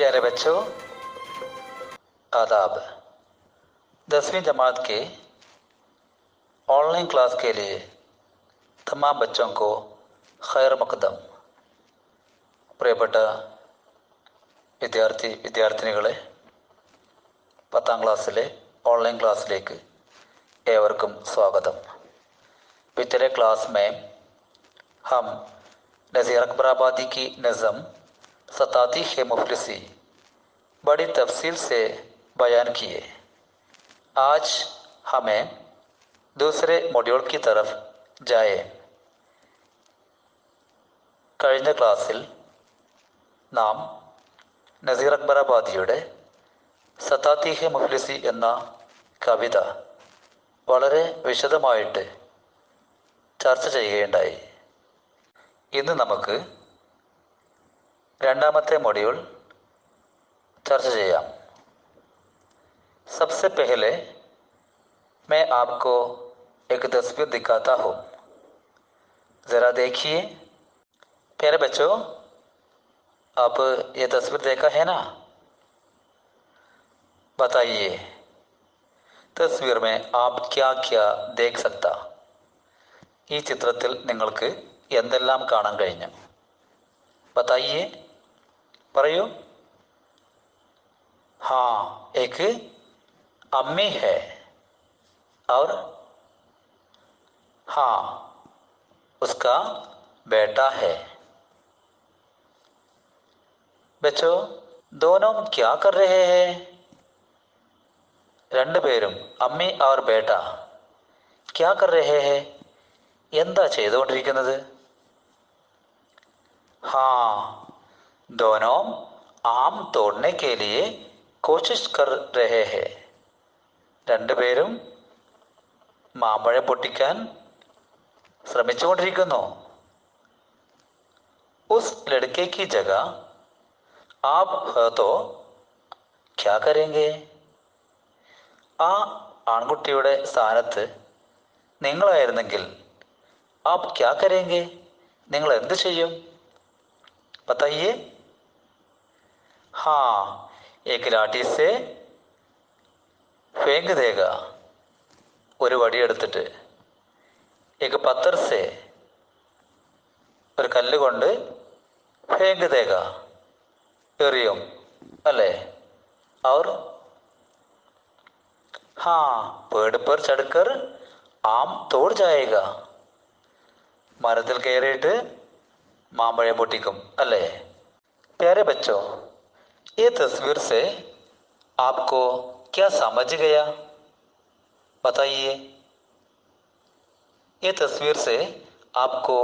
प्यारे बच्चों, आदाब। 10वीं जमात के ऑनलाइन क्लास के लिए तमाम बच्चों को खैर मकदम। പ്രിയപ്പെട്ട വിദ്യാർത്ഥിനികളെ, 10ാം ക്ലാസ്സിലെ ഓൺലൈൻ ക്ലാസ്സിലേക്ക് ഏവർക്കും സ്വാഗതം। पिछले क्लास में हम नज़ीर अकबराबादी की नज़म सताती है मुफलिसी बड़ी तफसील से बयान किए। आज हमें दूसरे मॉड्यूल की तरफ जाए। കഴിഞ്ഞ ക്ലാസ്സിൽ നാം നസീർ അക്ബറാബാദിയുടെ സതാത്തി ഹെ മുഫ്ലിസി എന്ന കവിത വളരെ വിശദമായിട്ട് ചർച്ച ചെയ്യുകയുണ്ടായി. ഇന്ന് നമുക്ക് രണ്ടാമത്തെ മൊഡ്യൂൾ चर्चा ചെയ്യാം. सबसे पहले मैं आपको एक तस्वीर दिखाता हूँ, ज़रा देखिए। प्यारे बच्चों, आप ये तस्वीर देखा है ना? बताइए तस्वीर में आप क्या क्या देख सकता? ഈ ചിത്രത്തിൽ നിങ്ങൾക്ക് എന്തെല്ലാം കാണാൻ കഴിഞ്ഞു? बताइए, പറയൂ. हाँ, एक अम्मी है और हाँ, उसका बेटा है. बच्चों, दोनों क्या कर रहे हैं? രണ്ടുപേരും അമ്മി और बेटा क्या कर रहे हैं? എന്താ ചെയ്തുകൊണ്ടിരിക്കുന്നത്? हाँ, दोनों आम तोड़ने के लिए कोशिश कर रहे हैं. രണ്ടുപേരും മാമ്പഴം പൊട്ടിക്കാൻ ശ്രമിച്ചുകൊണ്ടിരിക്കുന്നു. उस लड़के की जगह आप है तो क्या करेंगे? ആ ആൺകുട്ടിയുടെ സ്ഥാനത്ത് നിങ്ങളായിരുന്നെങ്കിൽ आप क्या करेंगे? നിങ്ങൾ എന്ത് ചെയ്യും? बताइए. हाँ, एक लाठी से फेंक देगा. ഒരു വടിയെടുത്തിട്ട് एक पत्थर से ഒരു കല്ല് കൊണ്ട് फेंक देगा എറിയും, അല്ലേ? और हाँ, पेड़ पर चढ़कर आम तोड़ जाएगा. മരത്തിൽ കയറിയിട്ട് മാമ്പഴം പൊട്ടിക്കും, അല്ലേ? प्यारे बच्चों, ये तस्वीर से आपको क्या समझ गया? बताइए. ये तस्वीर से आपको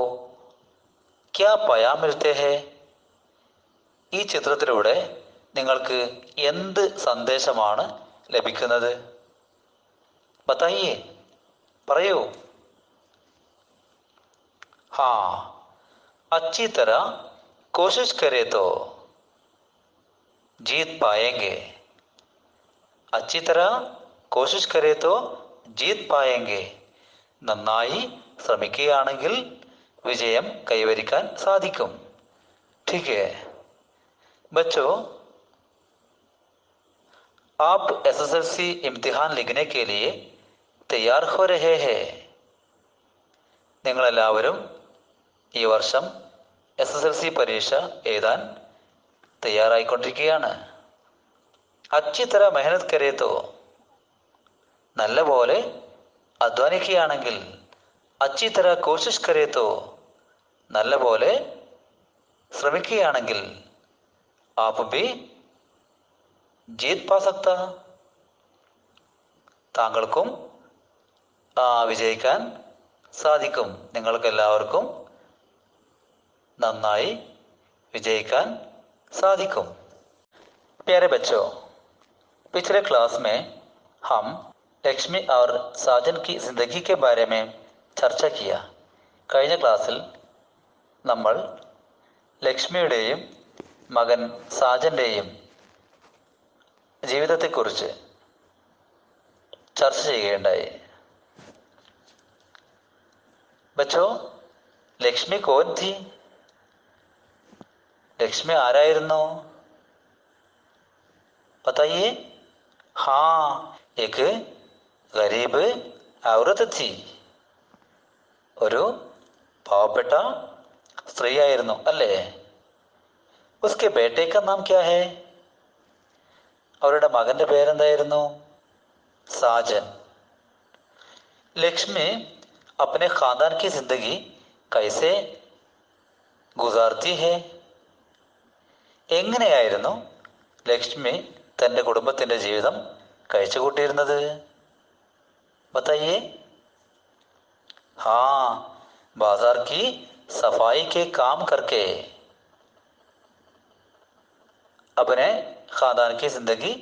क्या पया मिलते हैं? ഈ ചിത്രത്തിലൂടെ നിങ്ങൾക്ക് എന്ത് സന്ദേശമാണ് ലഭിക്കുന്നത്? बताइए, പറയൂ. हाँ, अच्छी तरह कोशिश करे तो जीत पाएंगे. अच्छी तरह कोशिश करे तो जीत पाएंगे. നന്നായി ശ്രമിക്കുകയാണെങ്കിൽ വിജയം കൈവരിക്കാൻ സാധിക്കും. ठीक है बच्चों, आप एसएसएलसी इम्तिहान लिखने के लिए तैयार हो रहे हैं. നിങ്ങളെല്ലാവരും ഈ വർഷം എസ്എസ്എൽസി പരീക്ഷ എഴുതാൻ തയ്യാറായിക്കൊണ്ടിരിക്കുകയാണ്. അച്ചി തര മെഹനത് കരേ തോ, നല്ല പോലെ അധ്വാനിക്കുകയാണെങ്കിൽ, അച്ചി തര കോശിഷ് കരേ തോ, നല്ല പോലെ ശ്രമിക്കുകയാണെങ്കിൽ, ആപ്പ് ഭി ജീത് പാ സക്ത, താങ്കൾക്കും വിജയിക്കാൻ സാധിക്കും. നിങ്ങൾക്ക് എല്ലാവർക്കും നന്നായി വിജയിക്കാൻ സാധിക്കും. प्यारे बच्चों, पिछले क्लास में हम लक्ष्मी और साजन की जिंदगी के बारे में चर्चा किया. കഴിഞ്ഞ ക്ലാസ്സിൽ നമ്മൾ ലക്ഷ്മിയുടെയും മകൻ സാജന്റെയും ജീവിതത്തെക്കുറിച്ച് ചർച്ച ചെയ്യുകയുണ്ടായി. बच्चों, ലക്ഷ്മി കോൻ थी? ലക്ഷ്മി ആരായിരുന്നു? बताइए। हाँ, एक ഗരീബ് ഔറത്ത് थी, ഒരു പാവപ്പെട്ട സ്ത്രീയായിരുന്നു അല്ലേ? ഉസ്കെ ബേटे का नाम क्या है? അവരുടെ മകന്റെ പേരെന്തായിരുന്നു? സാജൻ. ലക്ഷ്മി अपने खानदान की जिंदगी कैसे गुजारती है? എങ്ങനെയായിരുന്നു ലക്ഷ്മി തന്റെ കുടുംബത്തിന്റെ ജീവിതം കഴിച്ചുകൂട്ടിയിരുന്നത്? बताइए. हाँ, बाजार की सफाई के काम करके अपने खानदान की जिंदगी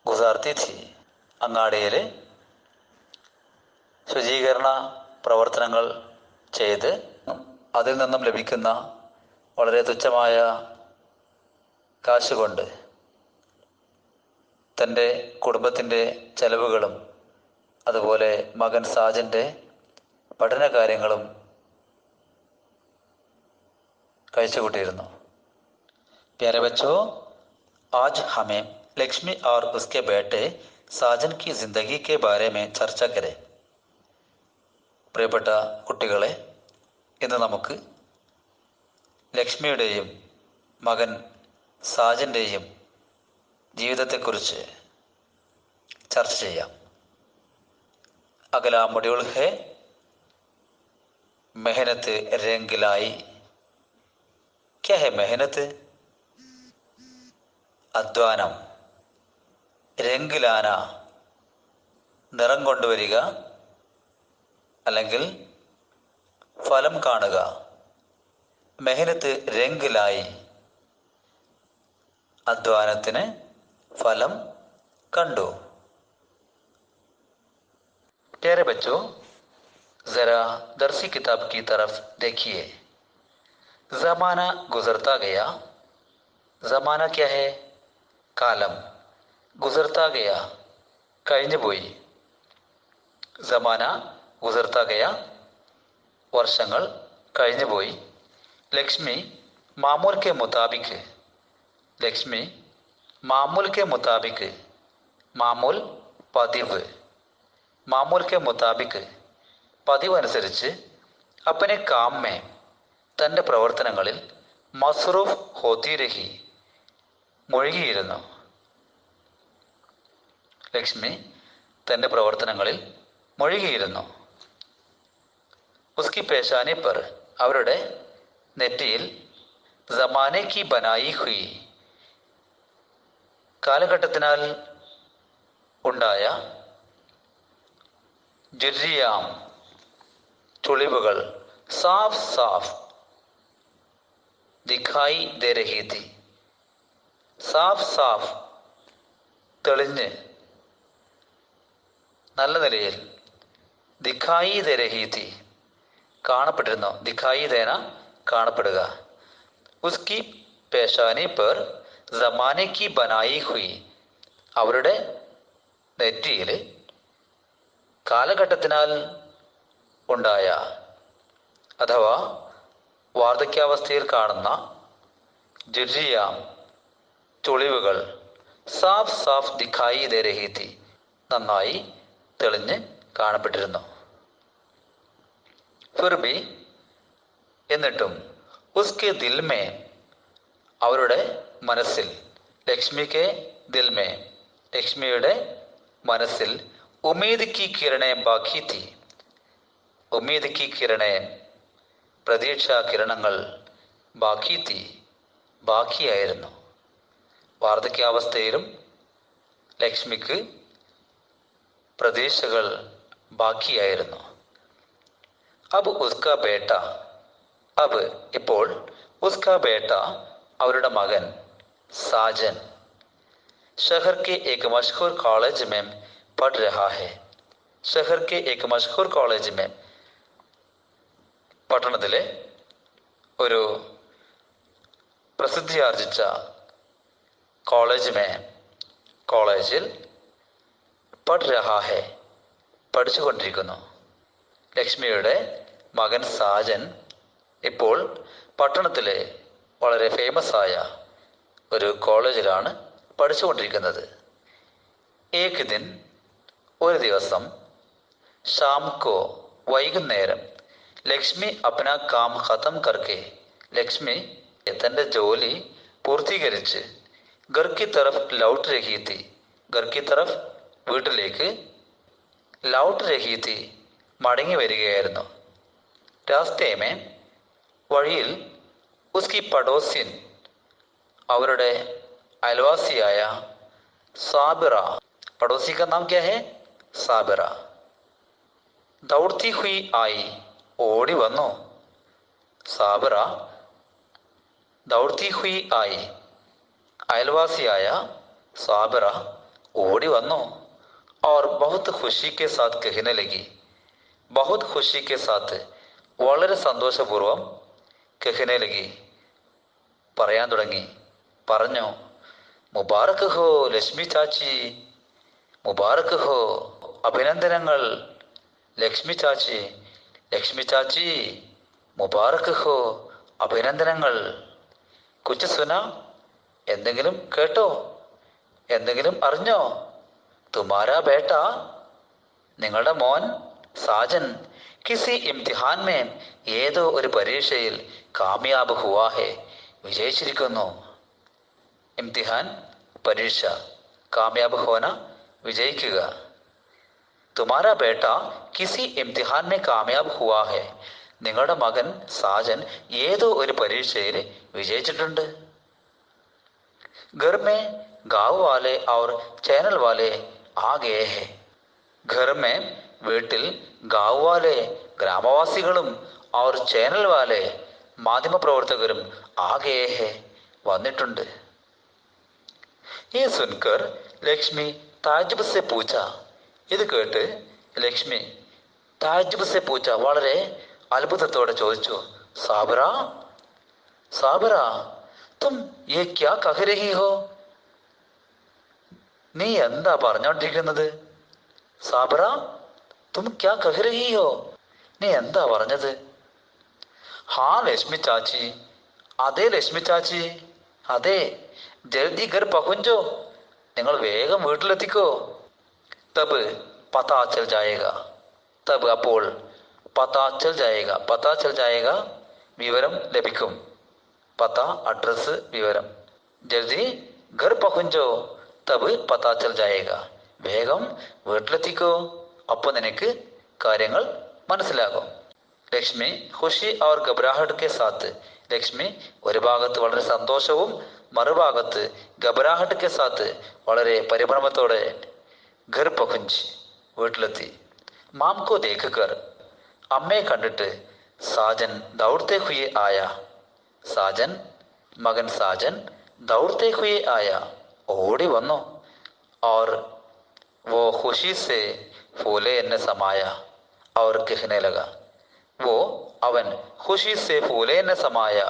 गुजारती थी. അങ്ങാടിയിൽ ശുചീകരണ പ്രവർത്തനങ്ങൾ ചെയ്ത് അതിൽ നിന്നും ലഭിക്കുന്ന വളരെ തുച്ഛമായ കാശുകൊണ്ട് തൻ്റെ കുടുംബത്തിൻ്റെ ചെലവുകളും അതുപോലെ മകൻ സാജൻ്റെ പഠനകാര്യങ്ങളും കഴിച്ചുകൂട്ടിയിരുന്നു. प्यारे बच्चों, आज हमें लक्ष्मी और उसके बेटे साजन की जिंदगी के बारे में चर्चा करें. പ്രിയപ്പെട്ട കുട്ടികളെ, ഇന്ന് നമുക്ക് ലക്ഷ്മിയുടെയും മകൻ സാജൻ്റെയും ജീവിതത്തെക്കുറിച്ച് ചർച്ച ചെയ്യാം. अगला मॉड्यूल है मेहनत रंग लाई. क्या है मेहनत? അധ്വാനം. രംഗ് ലാന നിറം കൊണ്ടുവരിക അല്ലെങ്കിൽ ഫലം കാണുക. മെഹനത്ത് രംഗ് ലായി അധ്വാനത്തിന് ഫലം കണ്ടു. प्यारे बच्चों, जरा दरसी किताब की तरफ देखिए. जमाना गुजरता गया. जमाना क्या है? കാലം. ഗുസർത്താ ഗയ കഴിഞ്ഞുപോയി. ജമാന ഗുസർത്താ ഗയ വർഷങ്ങൾ കഴിഞ്ഞുപോയി. ലക്ഷ്മി മാമൂൽ കെ മുതാബിക്. ലക്ഷ്മി മാമൂൽ കെ മുതാബിക്. മാമൂൽ പതിവ്. മാമൂൽ കെ മുതാബിക് പതിവ് അനുസരിച്ച് അപ്പനെ കാം മേ തൻ്റെ പ്രവർത്തനങ്ങളിൽ മസ്റൂഫ് ഹോത്തി രഹി മുഴുകിയിരുന്നു. ലക്ഷ്മി തൻ്റെ പ്രവർത്തനങ്ങളിൽ മുഴുകിയിരുന്നു. ഉസ്കി പേശാനി പർ അവരുടെ നെറ്റിയിൽ ജമാനെ കി ബനായി ഹുയി കാലഘട്ടത്തിനാൽ ഉണ്ടായ ജുർരിയാം ചുളിവുകൾ സാഫ് സാഫ് ദിഖായി ദേ രഹി തി. സാഫ് സാഫ് തെളിഞ്ഞ് നല്ല നിലയിൽ ദിഖായി ദേ രഹി തി കാണപ്പെട്ടിരുന്നു. ദിഖായി ദേന കാണപ്പെടുക. ഉസ്കി പേശാനി പർ ജമാനെ കി ബനായി ഹുയി അവരുടെ നെറ്റിയിൽ കാലഘട്ടത്തിനാൽ ഉണ്ടായ അഥവാ വാർദ്ധക്യാവസ്ഥയിൽ കാണുന്ന ജുർരിയാം ചുളിവുകൾ സാഫ് സാഫ് ദിഖായി ദേ രഹി തി നന്നായി തെളിഞ്ഞ് കാണപ്പെട്ടിരുന്നു. ഫിർബി എന്നിട്ടും ഉസ്കെ ദിൽമേ അവരുടെ മനസ്സിൽ ലക്ഷ്മിക്ക് ദിൽമേ ലക്ഷ്മിയുടെ മനസ്സിൽ ഉമീദ് കി കിരണേ ബാക്കി തി. ഉമീദ് കി കിരണേ പ്രതീക്ഷാ കിരണങ്ങൾ ബാക്കി തി ബാക്കിയായിരുന്നു. വാർദ്ധക്യാവസ്ഥയിലും ലക്ഷ്മിക്ക് പ്രതീക്ഷകൾ ബാക്കിയായിരുന്നു. അബ് ഉസ്ക ബേട്ട അബ് ഇപ്പോൾ ഉസ്ക ബേട്ട അവരുടെ മകൻ സാജൻ शहर के एक मशहूर कॉलेज में पढ़ रहा है. शहर के एक मशहूर कॉलेज में പട്ടണത്തിലെ ഒരു പ്രസിദ്ധിയാർജിച്ച കോളേജിൽ പഠ് രഹാ ഹെ പഠിച്ചുകൊണ്ടിരിക്കുന്നു. ലക്ഷ്മിയുടെ മകൻ സാജൻ ഇപ്പോൾ പട്ടണത്തിലെ വളരെ ഫേമസ് ആയ ഒരു കോളേജിലാണ് പഠിച്ചുകൊണ്ടിരിക്കുന്നത്. ഏക് ദിൻ, ഒരു ദിവസം, ഷാം കോ, വൈകുന്നേരം, ലക്ഷ്മി അപ്ന കാം ഖത്തം കർക്കെ, ലക്ഷ്മി തൻ്റെ ജോലി പൂർത്തീകരിച്ച്, ഘർ കി തറഫ് ലൗട്ട് രഹി തി, ഘർ കി തറഫ് വീട്ടിലേക്ക്, ലൗട്ട് രഹി തി മടങ്ങി വരികയായിരുന്നു. രാസ്തേമേ വഴിയിൽ, ഉസ്കി പഡോസ്യൻ അവരുടെ അയൽവാസിയായ സാബിറ, പഡോസി കാ നാം ക്യാ ഹെ, സാബിറ, ദൗഡ്തി ഹുയി ആയി ഓടി വന്നു. സാബിറ ദൗഡ്തി ഹുയി ആയി, അയൽവാസിയായ സാബിറ ഓടി വന്നു. और बहुत खुशी के साथ कहने लगी, बहुत खुशी के साथ വളരെ സന്തോഷപൂർവം कहने लगी പറയാൻ തുടങ്ങി, പറഞ്ഞു, മുബാറക് ഹോ ലക്ഷ്മി ചാച്ചി, മുബാറക് ഹോ അഭിനന്ദനങ്ങൾ ലക്ഷ്മി ചാച്ചി, ലക്ഷ്മി ചാച്ചി മുബാറക് ഹോ അഭിനന്ദനങ്ങൾ. കുച്ച് സുന, എന്തെങ്കിലും കേട്ടോ, എന്തെങ്കിലും അറിഞ്ഞോ? തുമാരാ ബേട്ട, നിങ്ങളുടെ മോൻ സാജൻ, കിസി ഇംതിഹാൻ മേ, ഏതോ ഒരു പരീക്ഷയിൽ കാമയാബ് ഹുവാ ഹെ, വിജയിച്ചിരിക്കുന്നു. ഇംതിഹാൻ പരീക്ഷ, കാമയാബ് ഹോന വിജയിക്കുക. തുമാരാ ബേട്ട കിസി ഇംതിഹാൻ മേ കാമയാബ് ഹുവാ ഹെ, നിങ്ങളുടെ മകൻ സാജൻ ഏതോ ഒരു പരീക്ഷയിൽ വിജയിച്ചിട്ടുണ്ട്. घर में गाँव वाले और चैनल वाले आ गए हैं. घर में വീട്ടിൽ ഗാവ് വാലെ ഗ്രാമവാസികളും और ചാനൽ വാലെ മാധ്യമപ്രവർത്തകരും ആകെ ഹെ വന്നിട്ടുണ്ട്. ये सुनकर ലക്ഷ്മി താജ്ബ് സെ പൂച്ച, ഇത് കേട്ട് ലക്ഷ്മി താജ്ബ് സെ പൂച്ച വളരെ അത്ഭുതത്തോടെ ചോദിച്ചു, സാബിറ, സാബിറ തും യേ ക്യാ കഹ രഹി ഹോ, നീ എന്താ പറഞ്ഞോണ്ടിരിക്കുന്നത്? സാബിറ തും ക്യാ കഹ രഹി ഹോ, നീ എന്താ പറഞ്ഞത്? ഹാ ലക്ഷ്മി ചാച്ചി, അതെ ലക്ഷ്മി ചാച്ചി, അതെ. ജൽദി ഘർ പഹുഞ്ചോ, നിങ്ങൾ വേഗം വീട്ടിലെത്തിക്കോ. തബ് പതാ ചൽ ജായേഗ, തബ് അപ്പോൾ, പതാ ചൽ ജായേഗ, പതാ ചൽ ജായേഗ വിവരം ലഭിക്കും, പത അഡ്രസ് വിവരം. ജൽദി ഘർ പഹുഞ്ചോ തബ് പതാ ചൽ ജായേഗ, വേഗം വീട്ടിലെത്തിക്കോ, അപ്പോൾ നിനക്ക് കാര്യങ്ങൾ മനസ്സിലാകും. ലക്ഷ്മി ഖുഷി और घबराहट के साथ, ലക്ഷ്മി ഒരു ഭാഗത്ത് വളരെ സന്തോഷവും മറുഭാഗത്ത് ഘബരാഹട്ട് കെ സാത്ത് വളരെ പരിഭ്രമത്തോടെ ഘർ പഹുഞ്ച് വീട്ടിലെത്തി. മാം കോ ദേഖ് കർ, അമ്മയെ കണ്ടിട്ട് സാജൻ ദൗഡ്തേ ഹുയെ ആയ, സാജൻ മകൻ സാജൻ ദൗഡ്തേ ഹുയെ ആയ ഓടി വന്നു. और वो खुशी से फूले न समाया और कहने लगा, वो അവൻ खुशी से फूले न समाया,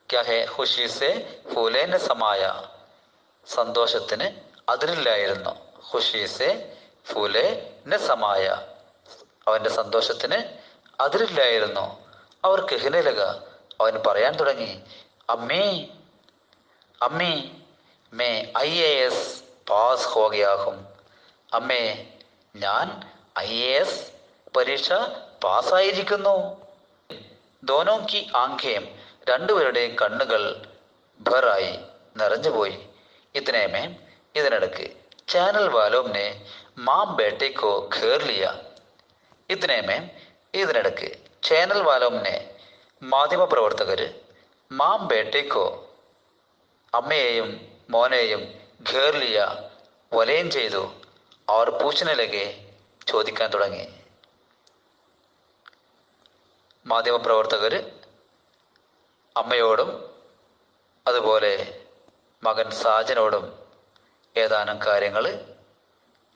क्या है खुशी से फूले न समाया, സന്തോഷത്തിന് അതിരില്ലായിരുന്നു. खुशी से फूले न समाया, അവന്റെ സന്തോഷത്തിന് അതിരില്ലായിരുന്നു. അവർ कहने लगा, അവൻ പറയാൻ തുടങ്ങി, അമ്മേ അമ്മേ मैं IAS പാസ് ഹോ ഗയാ ഹും, അമ്മേ ഞാൻ IAS പരീക്ഷ പാസ്സായിരിക്കുന്നു. ദോനോ കി ആംഖേം, രണ്ടുപേരുടെയും കണ്ണുകൾ ഭറായി നിറഞ്ഞുപോയി. ഇതനേമേ ഇതിനിടക്ക് ചാനൽ വാലോം നെ മാം ബേട്ടെ കോ ഘേർ ലിയ, ഇതനേമേ ഇതിനിടക്ക് ചാനൽ വാലോം നെ മാധ്യമപ്രവർത്തകര് മാം ബേട്ടെ കോ അമ്മയെയും മോനെയും ഘേർ ലിയ വലയം ചെയ്തു. അവർ പൂച്ചനെ ലഗെ ചോദിക്കാൻ തുടങ്ങി. മാധ്യമപ്രവർത്തകർ അമ്മയോടും അതുപോലെ മകൻ സാജനോടും ഏതാനും കാര്യങ്ങൾ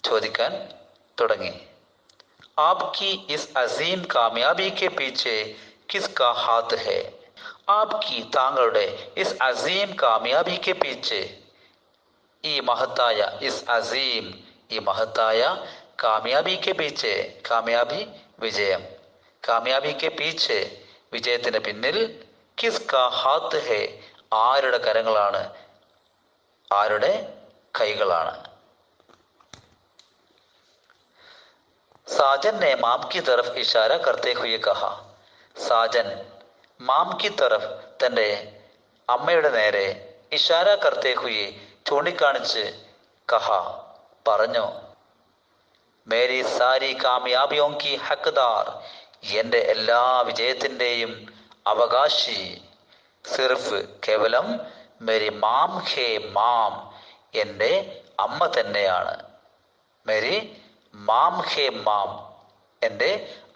ചോദിക്കാൻ തുടങ്ങി. ആപ്കി ഇസ് അസീം കാമയാബി കെ പീछे കിസ്കാ ഹാത്ത് ഹെ, ആപ്കി താങ്കളുടെ ഇസ് അസീം കാമയാബി കെ പീछे, ഈ മഹത്തായ ഇസ് അസീം, ഈ മഹത്തായ കാമയാബി കെ പീछे, കാമയാബി വിജയം, കാമയാബി കെ പീछे വിജയത്തിന് പിന്നിൽ കിസ്കാ ഹാത്ത് ഹെ, ആരുടെ കരങ്ങളാണ്, ആരുടെ കൈകളാണ്? साजन ने माम की तरफ इशारा करते हुए कहा. സാജൻ മാം കി തറഫ് തൻ്റെ അമ്മയുടെ നേരെ ഇഷാര കർത്തേ ഹുയെ ചൂണ്ടിക്കാണിച്ച് കഹ പറഞ്ഞു. മേരി സാരി കാമയാബിയോ കി ഹക്ക്ദാർ, എൻ്റെ എല്ലാ വിജയത്തിൻ്റെയും അവകാശി സിർഫ് കേവലം മേരി മാം ഹേ മാം, എൻ്റെ അമ്മ തന്നെയാണ്. മേരി മാം ഹേ മാം, എൻ്റെ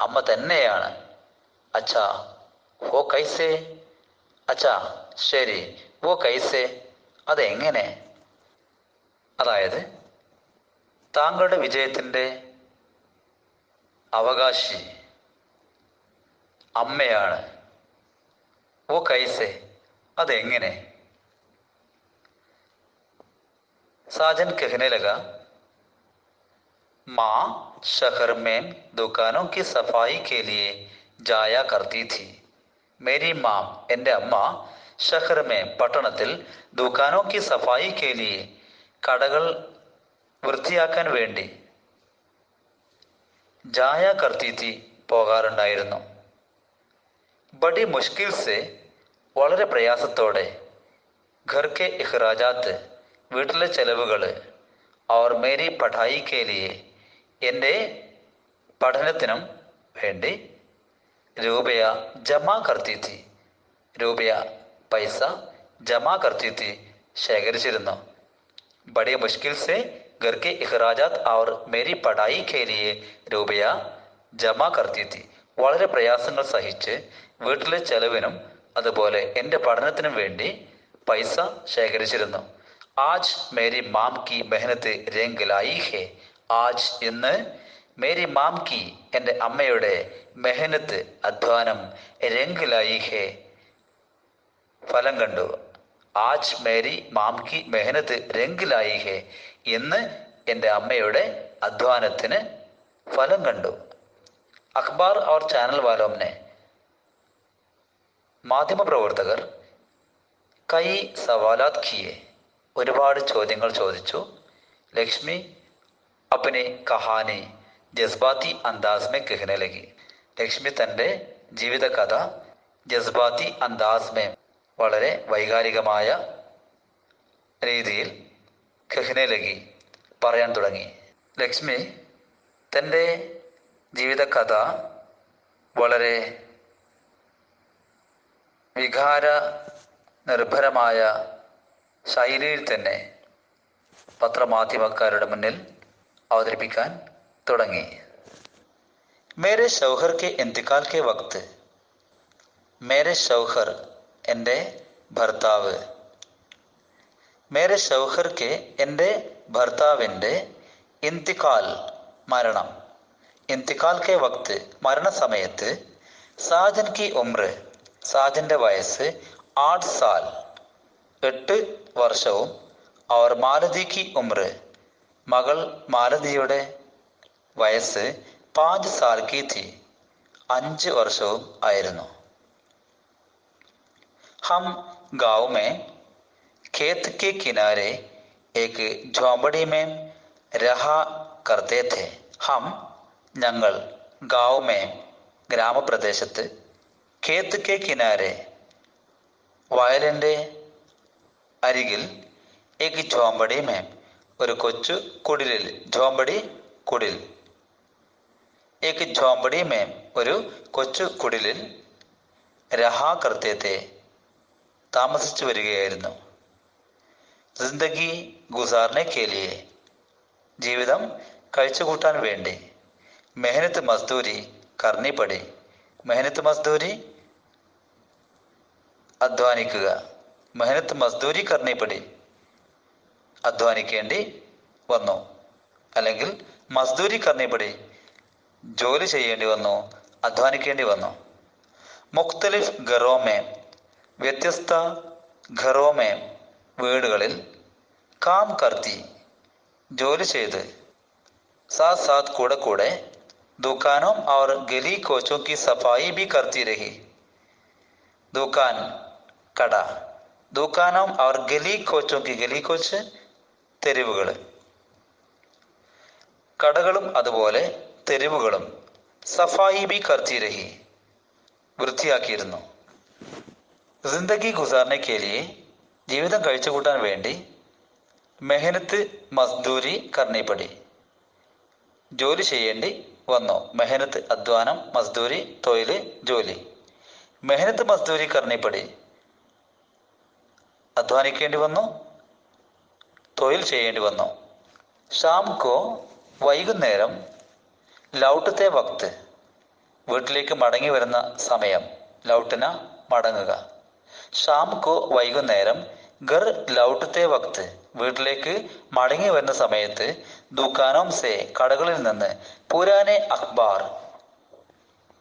അമ്മ തന്നെയാണ്. അച്ഛാ വോ കൈസേ, അച്ഛാ ശരി, വോ കൈസേ, അതെങ്ങനെ? അതായത് താങ്കളുടെ വിജയത്തിൻ്റെ അവകാശി അമ്മയാണ്. വോ കൈസേ, അതെങ്ങനെ? സാജൻ कहने लगा, माँ शहर में दुकानों की सफाई के लिए जाया करती थी. मेरी माँ, എൻ്റെ അമ്മ ഷഹർ മേ പട്ടണത്തിൽ ദുക്കാനോ കി സഫായി കെ ലിയെ കടകൾ വൃത്തിയാക്കാൻ വേണ്ടി ജായ കർത്തി തി പോകാറുണ്ടായിരുന്നു. ബഡി മുഷ്കിൽ സെ വളരെ പ്രയാസത്തോടെ, ഘർ കെ ഇഖ്റാജാത്ത് വീട്ടിലെ ചെലവുകൾ, और मेरी പഠായി കെ ലിയെ എൻ്റെ പഠനത്തിനും വേണ്ടി രൂപയ ജമാ കർത്തി തി, രൂപയ പൈസ ജമാ കർത്തി തി ശേഖരിച്ചിരുന്നു. ബഡി മുഷ്കിൽ സെ ഘർ കെ ഇഖ്റാജാത്ത് और मेरी പഠായി കെ ലിയെ രൂപയ ജമാ കർത്തി തി, വളരെ പ്രയാസങ്ങൾ സഹിച്ച് വീട്ടിലെ ചെലവിനും അതുപോലെ എൻ്റെ പഠനത്തിനും വേണ്ടി പൈസ ശേഖരിച്ചിരുന്നു. ആജ് മേരി മാം കി മെഹനത്ത് രംഗ് ലായി ഹെ, ആജ് ഇന്ന് മേരി മാം കി എൻ്റെ അമ്മയുടെ മെഹനത്ത് അധ്വാനം രംഗ് ലായി ഹെ ഫലം കണ്ടു. ആജ് മേരി മാം കി മെഹനത്ത് രംഗ് ലായി ഹെ, ഇന്ന് എൻ്റെ അമ്മയുടെ അധ്വാനത്തിന് ഫലം കണ്ടു. അഖ്ബാർ और ചാനൽ വാലോം ने മാധ്യമപ്രവർത്തകർ കൈ സവാലാത് കിയെ, ഒരുപാട് ചോദ്യങ്ങൾ ചോദിച്ചു. ലക്ഷ്മി അപ്നി കഹാനി ജസ്ബാത്തി അന്ദാസ് മേ കഹ്നെ ലഗി, ലക്ഷ്മി തൻ്റെ ജീവിതകഥ ജസ്ബാത്തി അന്ദാസ് മേ വളരെ വൈകാരികമായ രീതിയിൽ കഹ്നെ ലഗി പറയാൻ തുടങ്ങി. ലക്ഷ്മി തൻ്റെ ജീവിതകഥ വളരെ വികാര നിർഭരമായ ശൈലിയിൽ തന്നെ പത്രമാധ്യമക്കാരുടെ മുന്നിൽ അവതരിപ്പിക്കാൻ തുടങ്ങി. മേരെ ഷൗഹർ കെ ഇന്തിക്കാൽ കെ വക്ത്, മേരെ ഷൗഹർ എൻ്റെ ഭർത്താവ്, മേരെ ഷൗഹർ കെ എൻ്റെ ഭർത്താവിൻ്റെ ഇന്തിക്കാൽ മരണം, ഇന്തിക്കാൽ കെ വക്ത് മരണസമയത്ത്, സാജൻ കി ഉമ്ര സാജൻ്റെ വയസ്സ് 8 സാൽ 8 വർഷവും, और മാലതി കി ഉമ്ര മകൾ മാലതിയുടെ വയസ്സ് 5 സാൽ കി ഥി 5 വർഷവും ആയിരുന്നു. हम गांव में खेत के किनारे एक झोंपड़ी में रहा करते थे. हम ഞങ്ങൾ गांव में ഗ്രാമപ്രദേശത്ത്, ഖേത്ത് കെ കിനാരെ വയലിൻ്റെ അരികിൽ, एक झोंपड़ी में ഒരു കൊച്ചു കുടിലിൽ, झोंपड़ी കുടിൽ, एक झोंपड़ी में ഒരു കൊച്ചു കുടിലിൽ, രഹാ കർത്തേ തെ താമസിച്ചു വരികയായിരുന്നു. ജിന്ദഗി ഗുസാർനെ കെ ലിയെ ജീവിതം കഴിച്ചുകൂട്ടാൻ വേണ്ടി, മെഹനത്ത് മസ്ദൂരി കർണി പടി, മെഹനത്ത് മസ്ദൂരി അധ്വാനിക്കുക, മെഹനത്ത് മസ്ദൂരി കർണി പടി അധ്വാനിക്കേണ്ടി വന്നു, അല്ലെങ്കിൽ മസ്ദൂരി കർണി പടി ജോലി ചെയ്യേണ്ടി വന്നു, അധ്വാനിക്കേണ്ടി വന്നു. മുഖ്തലിഫ് ഘറോമേ വ്യത്യസ്ത ഘറോമേ വീടുകളിൽ, കാം കർത്തി ജോലി ചെയ്ത്, സാത്ത് സാത്ത് കൂടെ കൂടെ, ദുക്കാനോം और गली कोचों की सफाई भी करती रही, ദുക്കാൻ കട, ദുക്കാനം അവർ ഗലി കോച്ചോക്കി, ഗലി കോച്ച് തെരുവുകൾ, കടകളും അതുപോലെ തെരുവുകളും സഫായി ബി കർത്തി രഹി വൃത്തിയാക്കിയിരുന്നു. ജിന്ദഗി ഗുസാർനെ കെ ലിയെ ജീവിതം കഴിച്ചുകൂട്ടാൻ വേണ്ടി മെഹനത്ത് മസ്ദൂരി കർണി പടി ജോലി ചെയ്യേണ്ടി വന്നു. മെഹനത്ത് അധ്വാനം, മസ്ദൂരി തൊഴില് ജോലി. മെഹനത്ത് മസ്ദൂരി കർണി പടി അധ്വാനിക്കേണ്ടി വന്നു, തൊഴിൽ ചെയ്യേണ്ടി വന്നു. ഷാം കോ വൈകുന്നേരം, ലൗട്ടത്തെ വക്ത് വീട്ടിലേക്ക് മടങ്ങി വരുന്ന സമയം, ലൗട്ടന മടങ്ങുക. ഷാം കോ വൈകുന്നേരം, ഗർ ലൗട്ടത്തെ വക്ത് വീട്ടിലേക്ക് മടങ്ങി വരുന്ന സമയത്ത്, ദുക്കാനോം സെ കടകളിൽ നിന്ന്, പുരാനെ അഖ്ബാർ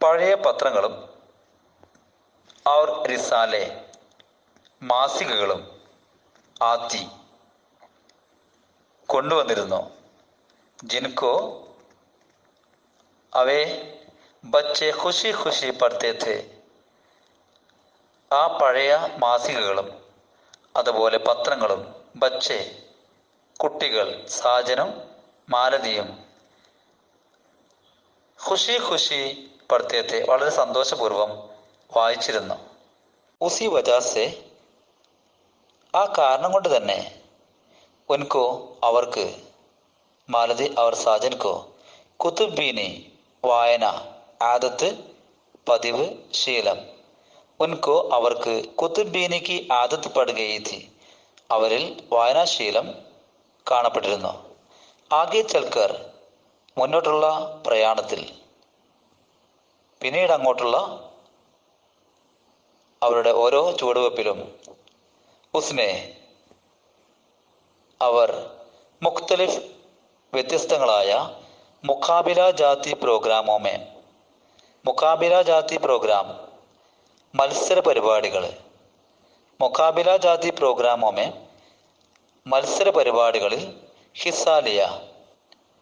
പഴയ പത്രങ്ങളും, ഔർ റിസാലെ മാസികകളും, ആത്തി കൊണ്ടുവന്നിരുന്നു. ജിൻകോ അവയെ ബച്ചെ ഖുഷി ഖുഷി പഠത്തെ थे. ആ പഴയ മാസികകളും അതുപോലെ പത്രങ്ങളും ബച്ചെ കുട്ടികൾ, സാജനും മാലതിയും ഖുഷി ഖുഷി പഠത്തെ थे വളരെ സന്തോഷപൂർവം വായിച്ചിരുന്നു. ഉസി വജാസെ ആ കാരണം കൊണ്ട് തന്നെ, ഉൻകോ അവർക്ക്, മാലതി അവർ സാജൻകോ, കുതുബീനി വായന, ആദത്ത് പതിവ്, ശീലം, ഉൻകോ അവർക്ക് കുതുബീനിക്ക് ആദത്ത് പട് ഗയി ഥി അവരിൽ വായനാശീലം കാണപ്പെട്ടിരുന്നു. ആകെ ചൽക്കർ മുന്നോട്ടുള്ള പ്രയാണത്തിൽ, പിന്നീട് അങ്ങോട്ടുള്ള അവരുടെ ഓരോ ചുവടുവെപ്പിലും, ഉസ്നെ അവർ മുഖ്തലിഫ് വ്യത്യസ്തങ്ങളായ മുഖാബില ജാതി പ്രോഗ്രാമോമേ, മുഖാബില ജാതി പ്രോഗ്രാം മത്സര പരിപാടികൾ, മുഖാബില ജാതി പ്രോഗ്രാമോമേ മത്സര പരിപാടികളിൽ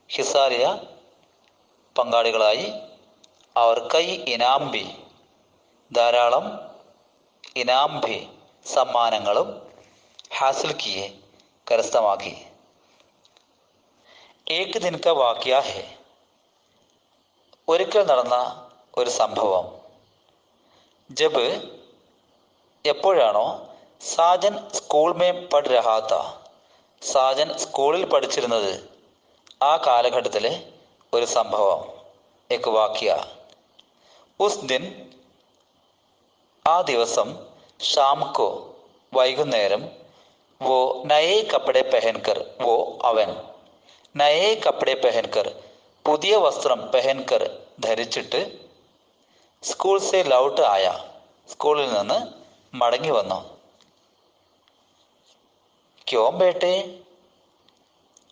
ഹിസ്സാലിയ പങ്കാളികളായി. അവർ കൈ ഇനാം ഭി ധാരാളം, ഇനാം ഭി സമ്മാനങ്ങളും, ഹാസിൽ കിയെ കരസ്ഥമാക്കി. ഏക് ദിൻ കാ വാക്യ ഹെ ഒരിക്കൽ നടന്ന ഒരു സംഭവം. ജബ് എപ്പോഴാണോ സാജൻ സ്കൂൾ മേ പഠ് രഹാ താ സാജൻ സ്കൂളിൽ പഠിച്ചിരുന്നത്, ആ കാലഘട്ടത്തിലെ ഒരു സംഭവം. ഏക് വാക്യ ഉസ് ദിൻ ആ ദിവസം, ഷാം കോ വൈകുന്നേരം, വോ നയേ കപ്പടെ പെഹൻകർ വോ അവൻ, നയേ കപ്പടെ പെഹൻകർ പുതിയ വസ്ത്രം, പെഹൻകർ ധരിച്ചിട്ട്, സ്കൂൾ സെ ലൗട്ട് ആയ സ്കൂളിൽ നിന്ന് മടങ്ങി വന്നു. ക്യോം ബേട്ടെ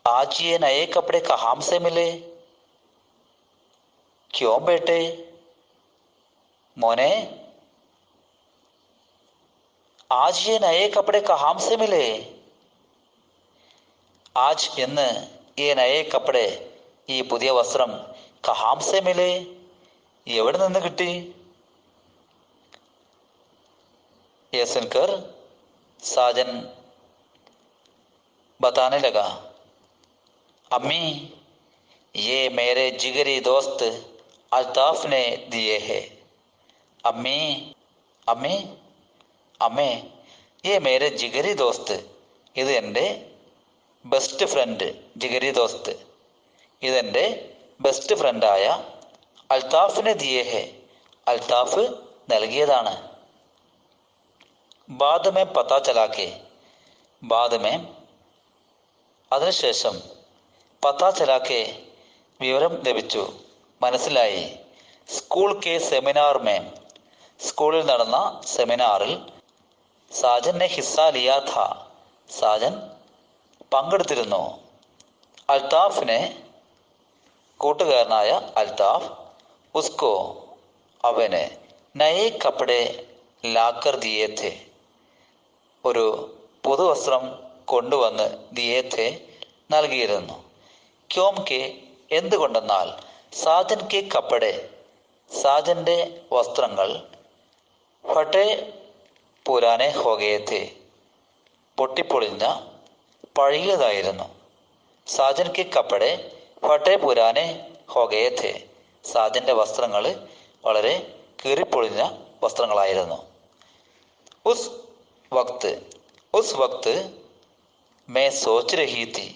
ആജ് യേ നയേ കപ്പടെ കഹാം സെ മിലെ, ക്യോം ബേട്ടെ മോനെ, ആജ് യേ നയേ കപ്പടെ കഹാം സെ മിലെ, ആജ് എന്ന്, ഈ നയേ കപ്പടെ ഈ പുതിയ വസ്ത്രം, കഹാം സെ മിലെ എവിടെ നിന്ന് കിട്ടി. ये सुनकर साजन बताने लगा, अम्मी ये मेरे जिगरी दोस्त अल्ताफ ने दिए हैं. अम्मी अम्मी अम्मे ये मेरे जिगरी दोस्त, ഇത് എൻ്റെ ബെസ്റ്റ് ഫ്രണ്ട്, ജിഗരി ദോസ്ത് ഇതെൻ്റെ ബെസ്റ്റ് ഫ്രണ്ടായ അൽത്താഫിനെ ദിയേ ഹെ അൽത്താഫ് നൽകിയതാണ്. ബാദ് മേ പതാ ചലാക്കെ ബാദ് മേ അതിനുശേഷം, പതാ ചലാക്കെ വിവരം ലഭിച്ചു, മനസ്സിലായി, സ്കൂൾ കെ സെമിനാർ മേ സ്കൂളിൽ നടന്ന സെമിനാറിൽ, സാജൻ നെ ഹിസ്സ ലിയാ ഥാ സാജൻ പങ്കെടുത്തിരുന്നു. അൽത്താഫിനെ കൂട്ടുകാരനായ അൽത്താഫ്, ഉസ്കോ അവന്, നയേ കപ്പടെ ലാക്കർ ദിയേ ഥേ ഒരു പുതുവസ്ത്രം കൊണ്ടുവന്ന്, ദിയേ ഥേ നൽകിയിരുന്നു. ക്യോം കെ എന്തുകൊണ്ടെന്നാൽ, സാജൻ കെ കപ്പടെ സാജന്റെ വസ്ത്രങ്ങൾ, ഫട്ടെ പുരാനെ ഹോഗയെ ഥേ പൊട്ടിപ്പൊളിഞ്ഞ പഴയതായിരുന്നു. സാജൻ കെ കപ്പടെ ഫട്ടേ പുരാനെ ഹോഗയെ ഥേ. സാജന്റെ വസ്ത്രങ്ങൾ വളരെ കീറിപ്പൊളിഞ്ഞ വസ്ത്രങ്ങളായിരുന്നു. ഉസ് വക്ത് ഉസ് വക്ത് മേ സോച്ച് രഹി തി.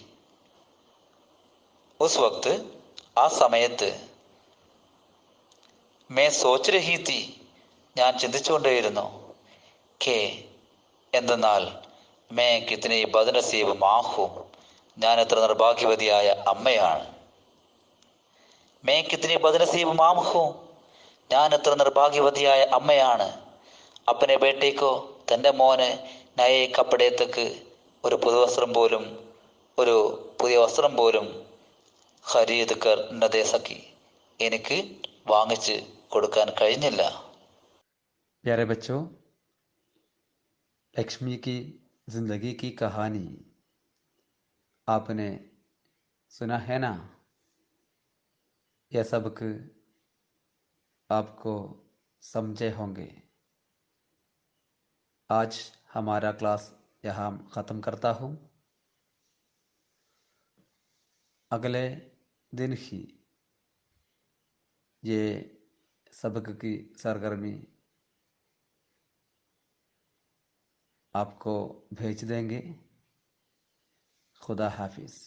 ഉസ് വക്ത് ആ സമയത്ത്, മേ സോച്ച് രഹി തി ഞാൻ ചിന്തിച്ചുകൊണ്ടേയിരുന്നു, കെ എന്തെന്നാൽ, മേ കിത്നി ബദ്നസീബ് മാ ഹൂം ഞാൻ എത്ര നിർഭാഗ്യവതിയായ അമ്മയാണ്. മേ കിത്നി ബദ്നസീബ് മാം ഹൂം ഞാൻ എത്ര നിർഭാഗ്യവതിയായ അമ്മയാണ്. അപ്പനെ ബേട്ടേക്കോ തൻ്റെ മോന് നയേ കപ്പടേത്തക്ക് ഒരു പുതുവസ്ത്രം പോലും ഒരു പുതിയ വസ്ത്രം പോലും ഖരീദ് കർ ന ദേ സക്കി എനിക്ക് വാങ്ങിച്ച് കൊടുക്കാൻ കഴിഞ്ഞില്ല. प्यारे बच्चों, लक्ष्मी की ज़िंदगी की कहानी आपने सुना है ना? यह सबक आपको समझे होंगे. आज हमारा क्लास यहाँ ख़त्म करता हूँ. अगले दिन ही ये सबक की सरगर्मी आपको भेज देंगे. खुदा हाफिज़.